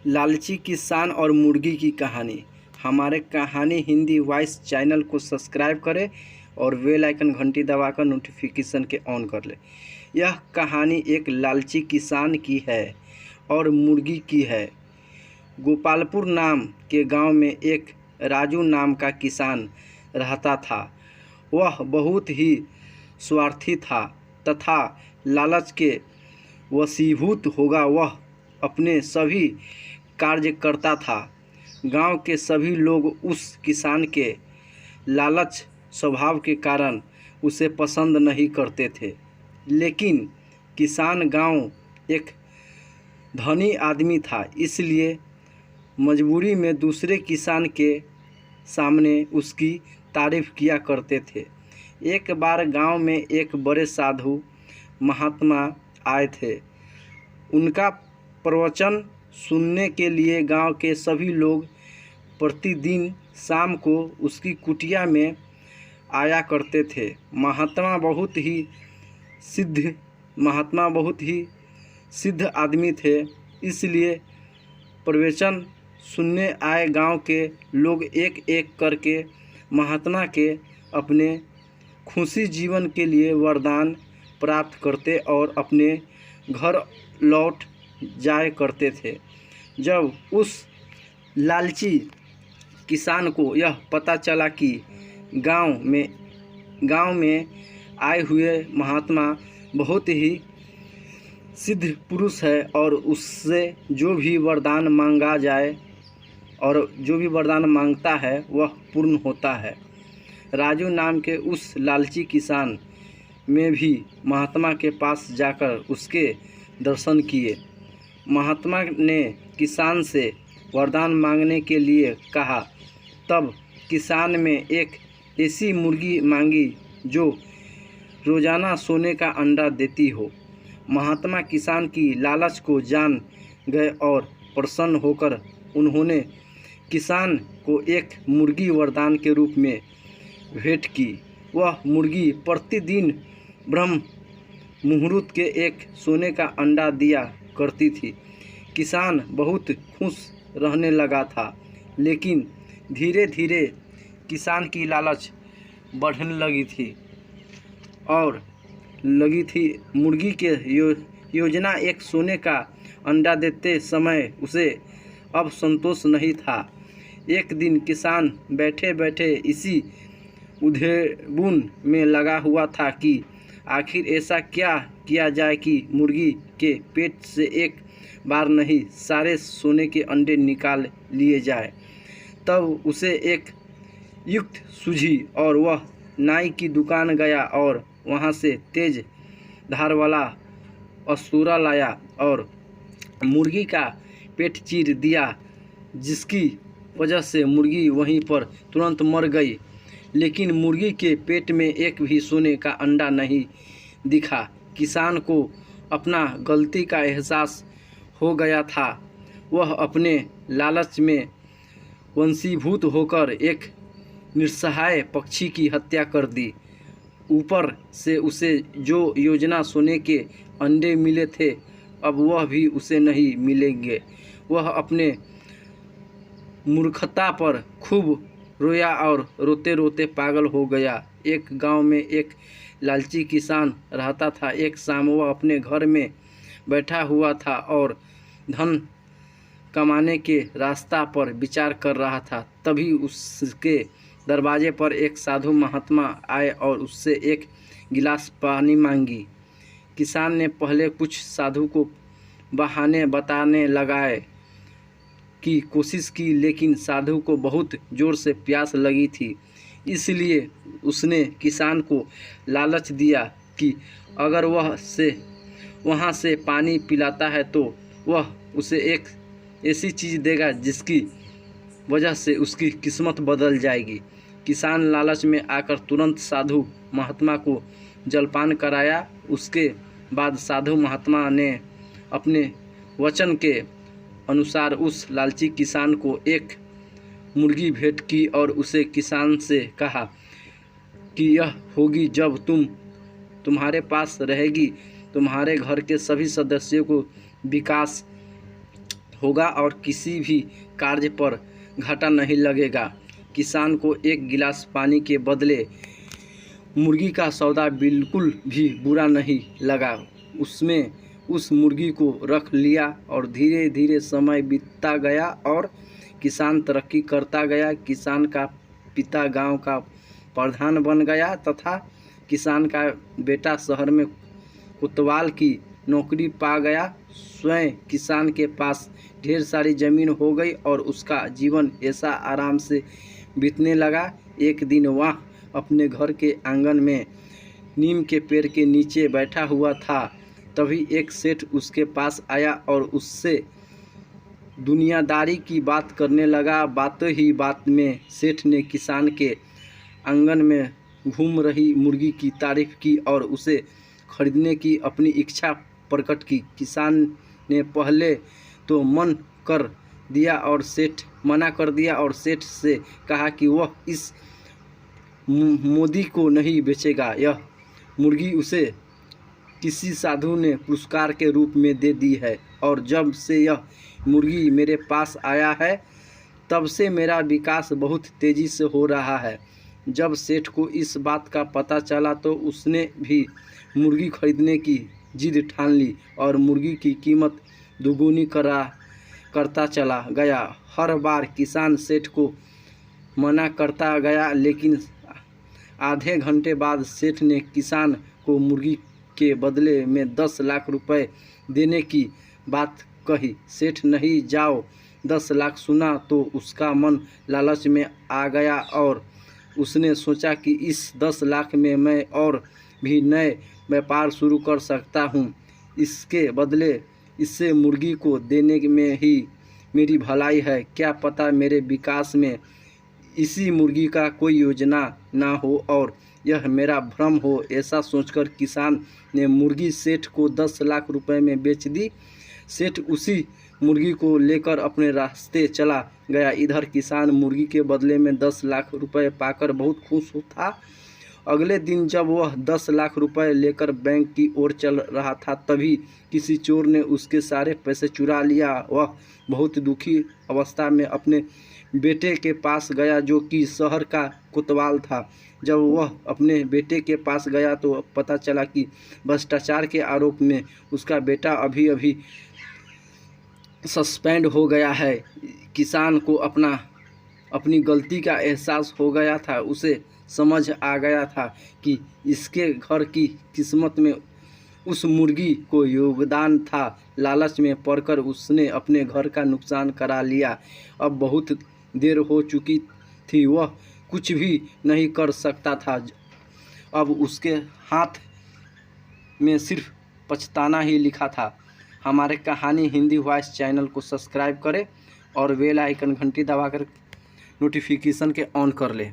लालची किसान और मुर्गी की कहानी। हमारे कहानी हिंदी वॉइस चैनल को सब्सक्राइब करें और बेल आइकन घंटी दबाकर नोटिफिकेशन के ऑन कर ले। यह कहानी एक लालची किसान की है और मुर्गी की है। गोपालपुर नाम के गांव में एक राजू नाम का किसान रहता था। वह बहुत ही स्वार्थी था तथा लालच के वशीभूत होगा वह अपने सभी कार्य करता था। गांव के सभी लोग उस किसान के लालच स्वभाव के कारण उसे पसंद नहीं करते थे, लेकिन किसान गांव एक धनी आदमी था, इसलिए मजबूरी में दूसरे किसान के सामने उसकी तारीफ किया करते थे। एक बार गांव में एक बड़े साधु महात्मा आए थे। उनका प्रवचन सुनने के लिए गांव के सभी लोग प्रतिदिन शाम को उसकी कुटिया में आया करते थे। महात्मा बहुत ही सिद्ध आदमी थे, इसलिए प्रवचन सुनने आए गांव के लोग एक एक करके महात्मा के अपने खुशी जीवन के लिए वरदान प्राप्त करते और अपने घर लौट जाया करते थे। जब उस लालची किसान को यह पता चला कि गांव में आए हुए महात्मा बहुत ही सिद्ध पुरुष है और उससे जो भी वरदान मांगा जाए और जो भी वरदान मांगता है वह पूर्ण होता है। राजू नाम के उस लालची किसान में भी महात्मा के पास जाकर उसके दर्शन किए। महात्मा ने किसान से वरदान मांगने के लिए कहा। तब किसान में एक ऐसी मुर्गी मांगी जो रोजाना सोने का अंडा देती हो। महात्मा किसान की लालच को जान गए और प्रसन्न होकर उन्होंने किसान को एक मुर्गी वरदान के रूप में भेंट की। वह मुर्गी प्रतिदिन ब्रह्म मुहूर्त के एक सोने का अंडा दिया करती थी। किसान बहुत खुश रहने लगा था, लेकिन धीरे धीरे किसान की लालच बढ़ने लगी थी। मुर्गी के योजना एक सोने का अंडा देते समय उसे अब संतोष नहीं था। एक दिन किसान बैठे बैठे इसी उधेड़बुन में लगा हुआ था कि आखिर ऐसा क्या किया जाए कि मुर्गी के पेट से एक बार नहीं सारे सोने के अंडे निकाल लिए जाए। तब उसे एक युक्ति सूझी और वह नाई की दुकान गया और वहां से तेज धार वाला अस्तूरा लाया और मुर्गी का पेट चीर दिया, जिसकी वजह से मुर्गी वहीं पर तुरंत मर गई। लेकिन मुर्गी के पेट में एक भी सोने का अंडा नहीं दिखा। किसान को अपना गलती का एहसास हो गया था। वह अपने लालच में वशीभूत होकर एक निस्सहाय पक्षी की हत्या कर दी। ऊपर से उसे जो योजना सोने के अंडे मिले थे, अब वह भी उसे नहीं मिलेंगे। वह अपने मूर्खता पर खूब रोया और रोते रोते पागल हो गया। एक गांव में एक लालची किसान रहता था। एक शाम वह अपने घर में बैठा हुआ था और धन कमाने के रास्ता पर विचार कर रहा था। तभी उसके दरवाजे पर एक साधु महात्मा आए और उससे एक गिलास पानी मांगी। किसान ने पहले कुछ साधु को बहाने बताने लगाए की कोशिश की, लेकिन साधु को बहुत जोर से प्यास लगी थी, इसलिए उसने किसान को लालच दिया कि अगर वहाँ से पानी पिलाता है तो वह उसे एक ऐसी चीज़ देगा जिसकी वजह से उसकी किस्मत बदल जाएगी। किसान लालच में आकर तुरंत साधु महात्मा को जलपान कराया। उसके बाद साधु महात्मा ने अपने वचन के अनुसार उस लालची किसान को एक मुर्गी भेंट की और उसे किसान से कहा कि यह होगी जब तुम्हारे पास रहेगी। तुम्हारे घर के सभी सदस्यों को विकास होगा और किसी भी कार्य पर घाटा नहीं लगेगा। किसान को एक गिलास पानी के बदले मुर्गी का सौदा बिल्कुल भी बुरा नहीं लगा। उसमें उस मुर्गी को रख लिया और धीरे धीरे समय बीतता गया और किसान तरक्की करता गया। किसान का पिता गांव का प्रधान बन गया तथा किसान का बेटा शहर में कोतवाल की नौकरी पा गया। स्वयं किसान के पास ढेर सारी ज़मीन हो गई और उसका जीवन ऐसा आराम से बीतने लगा। एक दिन वह अपने घर के आंगन में नीम के पेड़ के नीचे बैठा हुआ था। तभी एक सेठ उसके पास आया और उससे दुनियादारी की बात करने लगा। बातों ही बात में सेठ ने किसान के आंगन में घूम रही मुर्गी की तारीफ की और उसे खरीदने की अपनी इच्छा प्रकट की। किसान ने पहले तो मना कर दिया और सेठ से कहा कि वह इस मोदी को नहीं बेचेगा। यह मुर्गी उसे किसी साधु ने पुरस्कार के रूप में दे दी है और जब से यह मुर्गी मेरे पास आया है तब से मेरा विकास बहुत तेज़ी से हो रहा है। जब सेठ को इस बात का पता चला तो उसने भी मुर्गी खरीदने की जिद ठान ली और मुर्गी की कीमत दुगुनी करता चला गया। हर बार किसान सेठ को मना करता गया, लेकिन आधे घंटे बाद सेठ ने किसान को मुर्गी के बदले में 10 लाख रुपए देने की बात कही। सेठ नहीं जाओ 10 लाख सुना तो उसका मन लालच में आ गया और उसने सोचा कि इस 10 लाख में मैं और भी नए व्यापार शुरू कर सकता हूँ। इसके बदले इससे मुर्गी को देने में ही मेरी भलाई है। क्या पता मेरे विकास में इसी मुर्गी का कोई योजना ना हो और यह मेरा भ्रम हो। ऐसा सोचकर किसान ने मुर्गी सेठ को 10 लाख रुपए में बेच दी। सेठ उसी मुर्गी को लेकर अपने रास्ते चला गया। इधर किसान मुर्गी के बदले में 10 लाख रुपए पाकर बहुत खुश था। अगले दिन जब वह 10 लाख रुपए लेकर बैंक की ओर चल रहा था तभी किसी चोर ने उसके सारे पैसे चुरा लिया। वह बहुत दुखी अवस्था में अपने बेटे के पास गया जो कि शहर का कोतवाल था। जब वह अपने बेटे के पास गया तो पता चला कि भ्रष्टाचार के आरोप में उसका बेटा अभी सस्पेंड हो गया है। किसान को अपनी गलती का एहसास हो गया था। उसे समझ आ गया था कि इसके घर की किस्मत में उस मुर्गी को योगदान था। लालच में पड़कर उसने अपने घर का नुकसान करा लिया। अब बहुत देर हो चुकी थी, वह कुछ भी नहीं कर सकता था। अब उसके हाथ में सिर्फ पछताना ही लिखा था। हमारे कहानी हिंदी वॉइस चैनल को सब्सक्राइब करें और बेल आइकन घंटी दबाकर नोटिफिकेशन के ऑन कर लें।